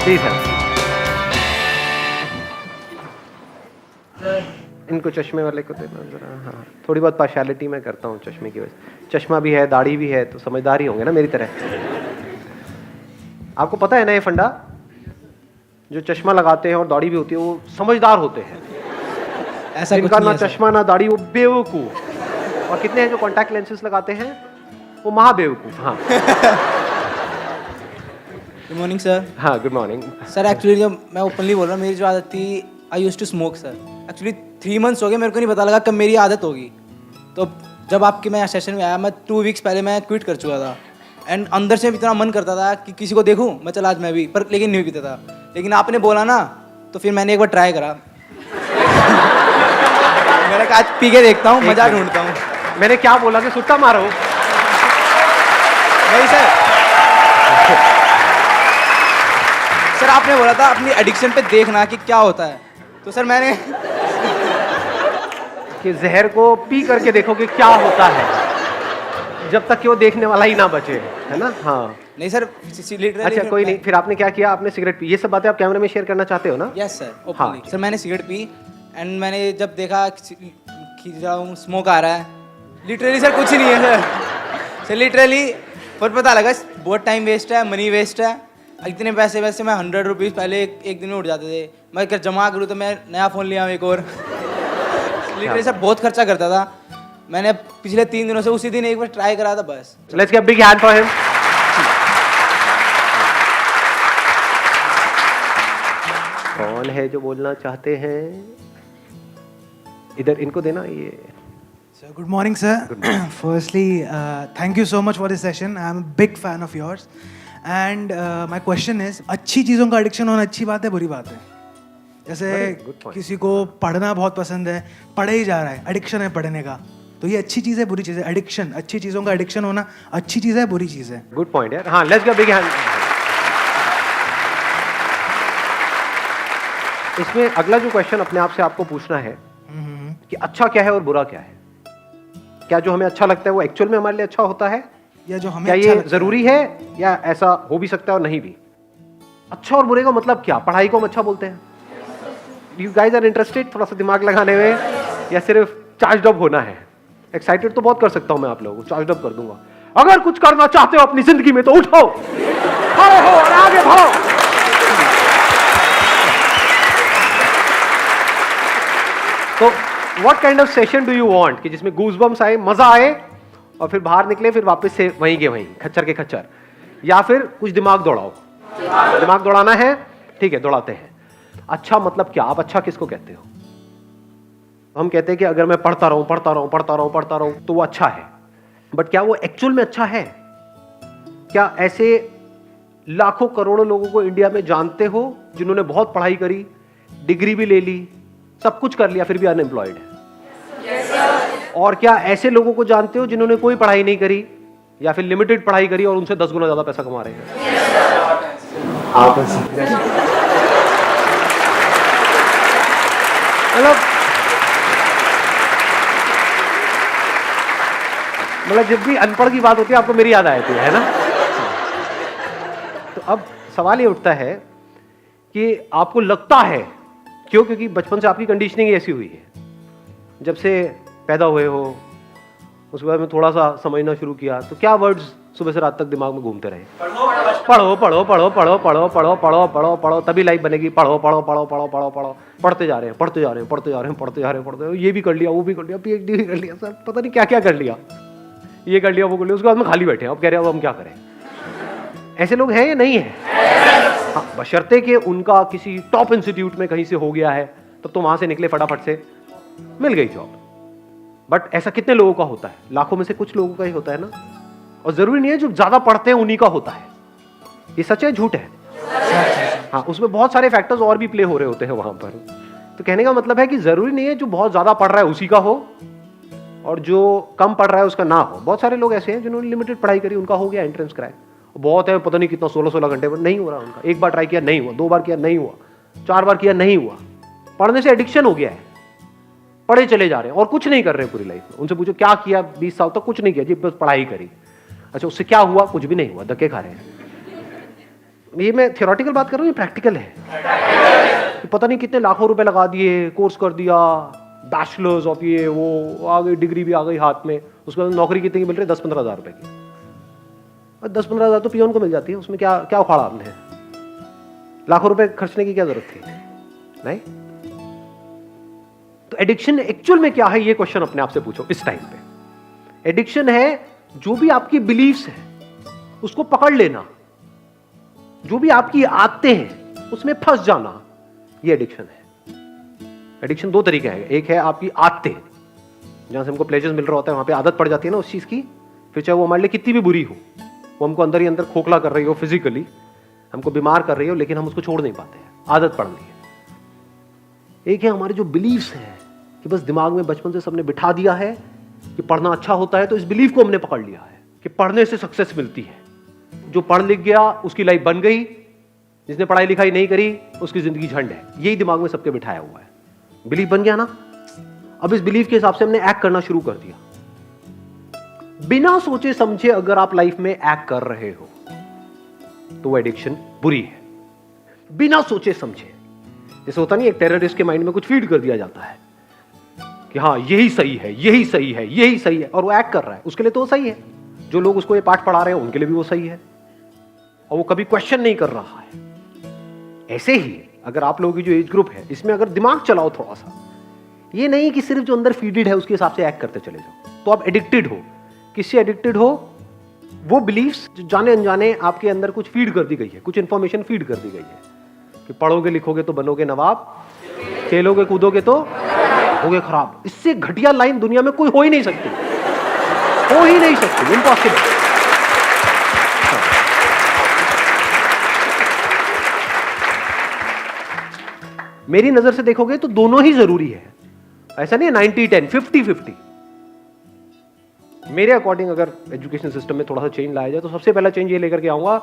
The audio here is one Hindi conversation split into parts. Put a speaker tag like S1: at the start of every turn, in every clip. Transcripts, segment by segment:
S1: Please help. इनको चश्मे वाले को देना जरा। हाँ, थोड़ी बहुत पार्शियलिटी मैं करता हूँ चश्मे की वजह। चश्मा भी है, दाढ़ी भी है, तो समझदार ही होंगे ना मेरी तरह। आपको पता है ना ये फंडा, जो चश्मा लगाते हैं और दाढ़ी भी होती है वो समझदार होते हैं।
S2: ऐसा कुछ
S1: जिनका
S2: नहीं
S1: ना
S2: है सर।
S1: चश्मा ना दाढ़ी वो बेवकूफ। और कितने हैं जो कॉन्टैक्ट लेंसेज लगाते हैं वो महाबेवकूफ। हाँ
S2: गुड मॉर्निंग सर।
S1: हाँ, गुड मॉर्निंग।
S2: सर एक्चुअली जब मैं ओपनली बोल रहा हूँ, मेरी जो आदत थी, I use to smoke sir. Actually 3 months हो गए, मेरे को नहीं पता लगा कब मेरी आदत होगी। तो जब आपके मैं सेशन में आया, मैं 2 वीक्स पहले मैं क्विट कर चुका था। एंड अंदर से इतना मन करता था कि किसी को देखूं, मैं चला आज मैं भी, पर लेकिन नहीं पीता था। लेकिन आपने बोला ना, तो फिर मैंने एक बार ट्राई करा। मैंने कहा आज पी के देखता हूँ, मजा ढूंढता हूँ।
S1: मैंने क्या बोला कि सुट्टा मारो?
S2: नहीं सर। सर आपने बोला था अपनी एडिक्शन पे देखना कि क्या होता है, तो सर मैंने
S1: कि जहर को पी करके देखो कि क्या होता है, जब तक कि वो देखने वाला ही ना बचे, है ना? हाँ।
S2: नहीं सर लिटरली।
S1: अच्छा कोई नहीं, फिर आपने क्या किया? आपने सिगरेट पी। ये सब बातें आप कैमरे में शेयर करना चाहते हो ना?
S2: यस सर,
S1: हाँ।
S2: ओपनली। सर मैंने सिगरेट पी एंड मैंने जब देखा खींच रहा हूँ, स्मोक आ रहा है, लिटरली सर कुछ ही नहीं है सर लिटरली। पर पता लगा बहुत टाइम वेस्ट है, मनी वेस्ट है। इतने पैसे वैसे मैं 100 रुपीज़ पहले एक दिन में उठ जाते थे। मैं अगर जमा करूँ तो मैं नया फ़ोन लिया एक और। लिटरली सर बहुत खर्चा करता था। मैंने पिछले 3 दिनों से उसी दिन एक बार ट्राई करा था बस।
S1: Let's give big hand for him. कौन है जो बोलना चाहते हैं? इधर इनको देना ये।
S3: So good morning, sir. Firstly, thank you so much for this session. I'm a big fan of yours. And my question is, अच्छी चीज़ों का एडिक्शन होना अच्छी बात है, बुरी बात है? जैसे
S1: good point.
S3: किसी को पढ़ना बहुत पसंद है, पढ़े ही जा रहा है, एडिक्शन है पढ़ने का, तो ये अच्छी चीज़ है बुरी चीज़ है? एडिक्शन, अच्छी चीज़ों का एडिक्शन होना अच्छी चीज़ है बुरी चीज़ है?
S1: गुड पॉइंट यार। हाँ, लेट्स गिव बिग हैंड। इसमें अगला जो क्वेश्चन अपने आप से आपको पूछना है कि अच्छा क्या है और बुरा क्या है? क्या जो हमें अच्छा लगता है वो एक्चुअल में हमारे लिए अच्छा होता है,
S3: या जो हमें
S1: क्या
S3: अच्छा
S1: ये
S3: लगता
S1: जरूरी है, या ऐसा हो भी सकता है और नहीं भी? अच्छा और बुरे का मतलब क्या? पढ़ाई को हम अच्छा बोलते हैं? यू गाइज आर इंटरेस्टेड थोड़ा सा दिमाग लगाने में, या सिर्फ चार्ज अप होना है? एक्साइटेड तो बहुत कर सकता हूं मैं आप लोगों को, चार्ज अप कर दूंगा। अगर कुछ करना चाहते हो अपनी जिंदगी में तो उठो, खड़े हो और आगे बढ़ो। तो what kind of session do you want कि जिसमें गूज़बम्स आए, मजा आए, और फिर बाहर निकले फिर वापस से वहीं के वहीं, खच्चर के खच्चर? या फिर कुछ दिमाग दौड़ाओ? दिमाग दौड़ाना है, ठीक है, दौड़ाते हैं। अच्छा मतलब क्या? आप अच्छा किसको कहते हो? हम कहते हैं कि अगर मैं पढ़ता रहूं पढ़ता रहूं पढ़ता रहूं पढ़ता रहूं तो वो अच्छा है, बट क्या वो एक्चुअल में अच्छा है? क्या ऐसे लाखों करोड़ों लोगों को इंडिया में जानते हो जिन्होंने बहुत पढ़ाई करी, डिग्री भी ले ली, सब कुछ कर लिया, फिर भी अनएम्प्लॉयड है? और क्या ऐसे लोगों को जानते हो जिन्होंने कोई पढ़ाई नहीं करी या फिर लिमिटेड पढ़ाई करी और उनसे 10 गुना ज्यादा पैसा कमा रहे हैं? मतलब जब भी अनपढ़ की बात होती है आपको मेरी याद आती है ना? तो अब सवाल ये उठता है कि आपको लगता है क्यों? क्योंकि बचपन से आपकी कंडीशनिंग ऐसी हुई है, जब से पैदा हुए हो उसके बाद में थोड़ा सा समझना शुरू किया, तो क्या वर्ड्स सुबह से रात तक दिमाग में घूमते रहे? पढ़ो पढ़ो पढ़ो पढ़ो पढ़ो पढ़ो पढ़ो पढ़ो पढ़ो तभी लाइफ बनेगी। पढ़ो पढ़ो पढ़ो पढ़ो पढ़ो पढ़ो, पढ़ते जा रहे हैं पढ़ते जा रहे हैं पढ़ते जा रहे हैं पढ़ते जा रहे हैं पढ़ते, ये भी कर लिया वो भी कर लिया, PhD भी कर लिया, सर पता नहीं क्या क्या कर लिया, ये कर लिया वो कर लिया, उसके बाद में खाली बैठे हैं, अब कह रहे हैं अब हम क्या करें? ऐसे लोग हैं या नहीं है? हाँ, बशर्ते कि उनका किसी टॉप इंस्टीट्यूट में कहीं से हो गया है, तब तो वहां से निकले फटाफट से, मिल गई जॉब। बट ऐसा कितने लोगों का होता है? लाखों में से कुछ लोगों का ही होता है ना। और जरूरी नहीं है जो ज्यादा पढ़ते हैं उन्हीं का होता है। ये सच है झूठ है? हाँ, उसमें बहुत सारे फैक्टर्स और भी प्ले हो रहे होते हैं वहां पर। तो कहने का मतलब है कि जरूरी नहीं है जो बहुत ज्यादा पढ़ रहा है उसी का हो और जो कम पढ़ रहा है उसका ना हो। बहुत सारे लोग ऐसे हैं जिन्होंने लिमिटेड पढ़ाई करी, उनका हो गया एंट्रेंस क्रैक, बहुत है पता नहीं कितना 16-16 घंटे पर, नहीं हो रहा उनका। एक बार ट्राई किया नहीं हुआ, 2 बार किया नहीं हुआ, 4 बार किया नहीं हुआ। पढ़ने से एडिक्शन हो गया है, पढ़े चले जा रहे हैं और कुछ नहीं कर रहे हैं पूरी लाइफ में। उनसे पूछो क्या किया 20 साल तक? कुछ नहीं किया जी, बस पढ़ाई करी। अच्छा उससे क्या हुआ? कुछ भी नहीं हुआ, धक्के खा रहे हैं। ये मैं थियोरेटिकल बात कर रहा हूँ, ये प्रैक्टिकल है। कि पता नहीं कितने लाखों रुपए लगा दिए, कोर्स कर दिया, बैचलर्स ऑफ ये वो, आ गई डिग्री भी आ गई हाथ में, उसके बाद नौकरी कितनी की मिल रही है? 10-15 हज़ार रुपए की। और 10-15 हज़ार तो पियोन को मिल जाती है, उसमें क्या क्या उखाड़ा आपने? लाखों रुपए खर्चने की क्या जरूरत थी? नहीं। तो एडिक्शन एक्चुअल में क्या है, ये क्वेश्चन अपने आप से पूछो इस टाइम पे। एडिक्शन है जो भी आपकी बिलीफ्स है उसको पकड़ लेना, जो भी आपकी आदतें हैं उसमें फंस जाना, ये एडिक्शन है। एडिक्शन दो तरीके हैं, एक है आपकी आदतें, जहां से हमको प्लेजर्स मिल रहा होता है, वहां पे आदत पड़ जाती है ना उस चीज की, फिर चाहे वो हमारे लिए कितनी भी बुरी हो, वो हमको अंदर ही अंदर खोखला कर रही हो, फिजिकली हमको बीमार कर रही हो, लेकिन हम उसको छोड़ नहीं पाते हैं, आदत पड़ गई है। एक है हमारे जो बिलीव्स हैं कि बस दिमाग में बचपन से सबने बिठा दिया है कि पढ़ना अच्छा होता है, तो इस बिलीफ को हमने पकड़ लिया है कि पढ़ने से सक्सेस मिलती है। जो पढ़ लिख गया उसकी लाइफ बन गई, जिसने पढ़ाई लिखाई नहीं करी उसकी जिंदगी झंड है, यही दिमाग में सबके बिठाया हुआ है। बिलीफ बन गया ना, अब इस बिलीफ के हिसाब से हमने एक्ट करना शुरू कर दिया। बिना सोचे समझे अगर आप लाइफ में एक्ट कर रहे हो तो वो एडिक्शन बुरी है। बिना सोचे समझे, जैसे होता नहीं, एक टेररिस्ट के माइंड में कुछ फीड कर दिया जाता है कि हाँ यही सही है, यही सही है, यही सही है, और वो एक्ट कर रहा है, उसके लिए तो वो सही है। जो लोग उसको ये पाठ पढ़ा रहे हैं उनके लिए भी वो सही है, और वो कभी क्वेश्चन नहीं कर रहा है। ऐसे ही अगर आप लोगों की जो एज ग्रुप है इसमें अगर दिमाग चलाओ थोड़ा सा, ये नहीं कि सिर्फ जो अंदर फीडेड है उसके हिसाब से एक्ट करते चले जाओ, तो आप एडिक्टेड हो। किससे एडिक्टेड हो? वो बिलीफ्स जो जाने अनजाने आपके अंदर कुछ फीड कर दी गई है, कुछ इंफॉर्मेशन फीड कर दी गई है कि पढ़ोगे लिखोगे तो बनोगे नवाब, खेलोगे कूदोगे तो होगे खराब। इससे घटिया लाइन दुनिया में कोई हो ही नहीं सकती, हो ही नहीं सकती, इम्पॉसिबल। मेरी नजर से देखोगे तो दोनों ही जरूरी है, ऐसा नहीं है 90-10, 50-50। मेरे अकॉर्डिंग अगर एजुकेशन सिस्टम में थोड़ा सा चेंज लाया जाए तो सबसे पहला चेंज ये लेकर के आऊंगा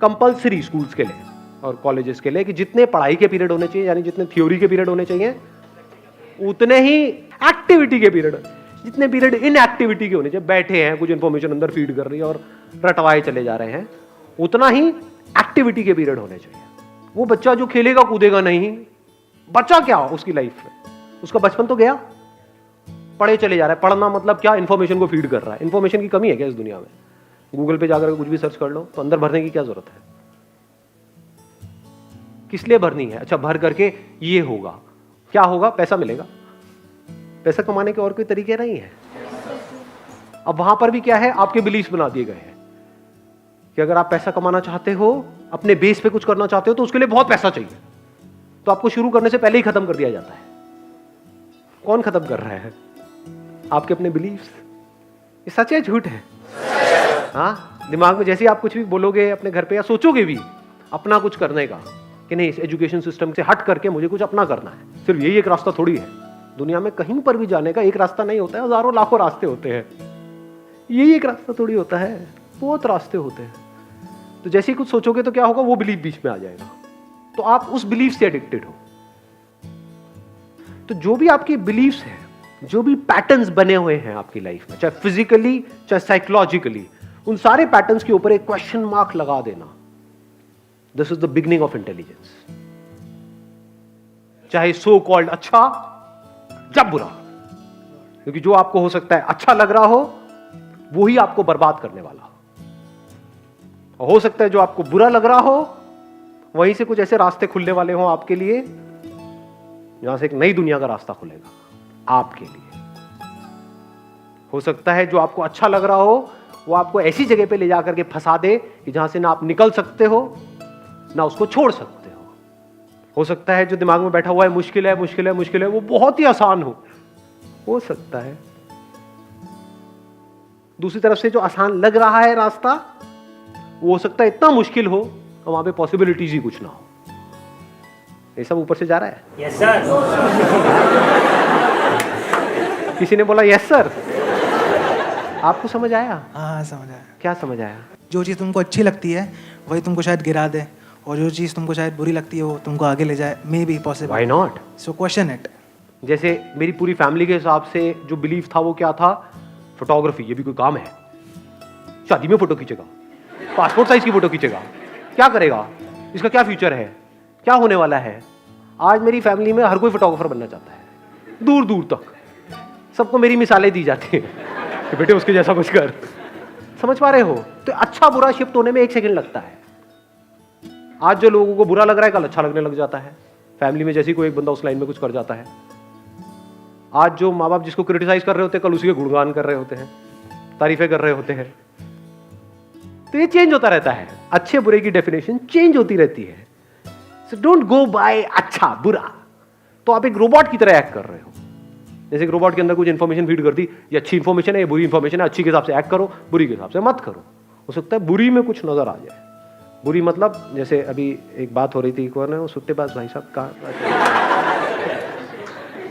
S1: कंपलसरी स्कूल्स के लिए और कॉलेजेस के लिए कि जितने पढ़ाई के पीरियड होने चाहिए, यानी जितने थ्योरी के पीरियड होने चाहिए, उतने ही एक्टिविटी के पीरियड, जितने पीरियड इन एक्टिविटी के होने चाहिए, बैठे हैं कुछ इंफॉर्मेशन अंदर फीड कर रही है और रटवाए चले जा रहे हैं, उतना ही एक्टिविटी के पीरियड होने चाहिए। वो बच्चा जो खेलेगा कूदेगा नहीं, बच्चा क्या उसकी लाइफ में, उसका बचपन तो गया, पढ़े चले जा रहा है। पढ़ना मतलब क्या? इंफॉर्मेशन को फीड कर रहा है। इंफॉर्मेशन की कमी है क्या इस दुनिया में? गूगल पे जाकर कुछ भी सर्च कर लो तो अंदर भरने की क्या जरूरत है? किस लिए भरनी है? अच्छा, भर करके ये होगा, क्या होगा? पैसा मिलेगा। पैसा कमाने के और कोई तरीके नहीं है। अब वहां पर भी क्या है? आपके बिलीफ बना दिए गए हैं कि अगर आप पैसा कमाना चाहते हो, अपने बेस पे कुछ करना चाहते हो, तो उसके लिए बहुत पैसा चाहिए, तो आपको शुरू करने से पहले ही खत्म कर दिया जाता है। कौन खत्म कर रहा है? आपके अपने बिलीफ्स। ये सच है झूठ है? हाँ, दिमाग में जैसे ही आप कुछ भी बोलोगे अपने घर पे या सोचोगे भी अपना कुछ करने का कि नहीं, इस एजुकेशन सिस्टम से हट करके मुझे कुछ अपना करना है, सिर्फ यही एक रास्ता थोड़ी है। दुनिया में कहीं पर भी जाने का एक रास्ता नहीं होता है, हजारों लाखों रास्ते होते हैं। यही एक रास्ता थोड़ी होता है, बहुत रास्ते होते हैं। तो जैसे ही कुछ सोचोगे तो क्या होगा? वो बिलीफ बीच में आ जाएगा, तो आप उस बिलीफ से एडिक्टेड हो। तो जो भी आपकी बिलीफ्स हैं, जो भी पैटर्न्स बने हुए हैं आपकी लाइफ में, चाहे फिजिकली चाहे साइकोलॉजिकली, उन सारे पैटर्न्स के ऊपर एक क्वेश्चन मार्क लगा देना। This is the beginning of intelligence. चाहे सो कॉल्ड अच्छा या बुरा, क्योंकि जो आपको हो सकता है अच्छा लग रहा हो वो ही आपको बर्बाद करने वाला हो, और हो सकता है जो आपको बुरा लग रहा हो वहीं से कुछ ऐसे रास्ते खुलने वाले हों आपके लिए, जहां से एक नई दुनिया का रास्ता खुलेगा आपके लिए। हो सकता है जो आपको अच्छा लग रहा हो वो आपको ऐसी जगह पे ले जाकर के फंसा दे कि जहां से ना आप निकल सकते हो ना उसको छोड़ सकते हो सकता है जो दिमाग में बैठा हुआ है मुश्किल है मुश्किल है मुश्किल है, वो बहुत ही आसान हो सकता है। दूसरी तरफ से जो आसान लग रहा है रास्ता, वो हो सकता है इतना मुश्किल हो और वहां पे पॉसिबिलिटीज ही कुछ ना हो। ये सब ऊपर से जा रहा है।
S4: Yes sir.
S1: किसी ने बोला यस सर। आपको समझ आया?
S3: हाँ समझ आया।
S1: क्या समझ आया?
S3: जो चीज़ तुमको अच्छी लगती है वही तुमको शायद गिरा दे, और जो चीज़ तुमको शायद बुरी लगती है वो तुमको आगे ले जाए। May be possible.
S1: Why not?
S3: So question it.
S1: जैसे मेरी पूरी फैमिली के हिसाब से जो बिलीफ था वो क्या था? फोटोग्राफी, ये भी कोई काम है? शादी में फोटो खींचेगा, पासपोर्ट साइज की फोटो खींचेगा, क्या करेगा? इसका क्या फ्यूचर है, क्या होने वाला है। आज मेरी फैमिली में हर कोई फोटोग्राफर बनना चाहता है, दूर दूर तक सबको मेरी मिसालें दी जाती हैं कि बेटे उसके जैसा कुछ कर। समझ पा रहे हो? तो अच्छा बुरा शिफ्ट होने में 1 सेकंड लगता है। आज जो लोगों को बुरा लग रहा है कल अच्छा लगने लग जाता है। फैमिली में जैसे कोई एक बंदा उस लाइन में कुछ कर जाता है, आज जो माँ बाप जिसको क्रिटिसाइज कर रहे होते हैं कल उसी के गुणगान कर रहे होते हैं, तारीफें कर रहे होते हैं। तो ये चेंज होता रहता है, अच्छे बुरे की डेफिनेशन चेंज होती रहती है। सो डोंट गो बाय अच्छा बुरा। तो आप एक रोबोट की तरह एक्ट कर रहे हो। जैसे एक रोबोट के अंदर कुछ इंफॉर्मेशन फीड कर दी, ये अच्छी इंफॉर्मेशन है, ये बुरी इंफॉर्मेशन है, अच्छी के हिसाब से एक्ट करो, बुरी के हिसाब से मत करो। हो सकता है बुरी में कुछ नजर आ जाए। बुरी मतलब जैसे अभी एक बात हो रही थी, कौन है वो सुट्टेबाज भाई साहब का,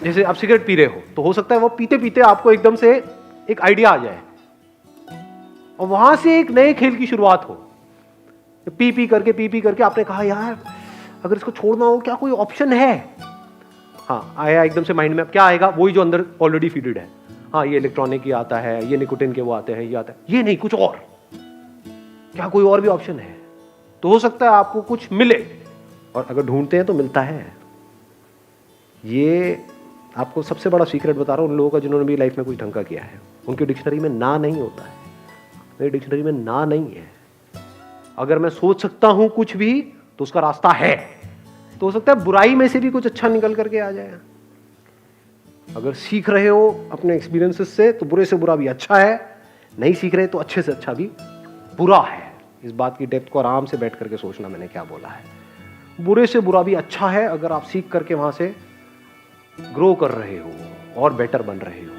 S1: जैसे आप सिगरेट पी रहे हो तो हो सकता है वो पीते पीते आपको एकदम से एक आइडिया आ जाए और वहां से एक नए खेल की शुरुआत हो। पी पी करके आपने कहा यार अगर इसको छोड़ना हो क्या कोई ऑप्शन है। हाँ आया एकदम से माइंड में, अब क्या आएगा, वही जो अंदर ऑलरेडी फीडेड है। हाँ ये इलेक्ट्रॉनिक ही आता है, ये निकोटिन के वो आते हैं, ये आता है, ये नहीं कुछ और, क्या कोई और भी ऑप्शन है। तो हो सकता है आपको कुछ मिले, और अगर ढूंढते हैं तो मिलता है। ये आपको सबसे बड़ा सीक्रेट बता रहा हूँ उन लोगों का जिन्होंने भी लाइफ में कुछ ढंग का किया है। उनकी डिक्शनरी में ना नहीं होता है, मेरी डिक्शनरी में ना नहीं है। अगर मैं सोच सकता हूं कुछ भी तो उसका रास्ता है। तो हो सकता है बुराई में से भी कुछ अच्छा निकल करके आ जाए। अगर सीख रहे हो अपने एक्सपीरियंसेस से तो बुरे से बुरा भी अच्छा है, नहीं सीख रहे तो अच्छे से अच्छा भी बुरा है। इस बात की डेप्थ को आराम से बैठ करके सोचना मैंने क्या बोला है। बुरे से बुरा भी अच्छा है अगर आप सीख करके वहां से ग्रो कर रहे हो और बेटर बन रहे हो।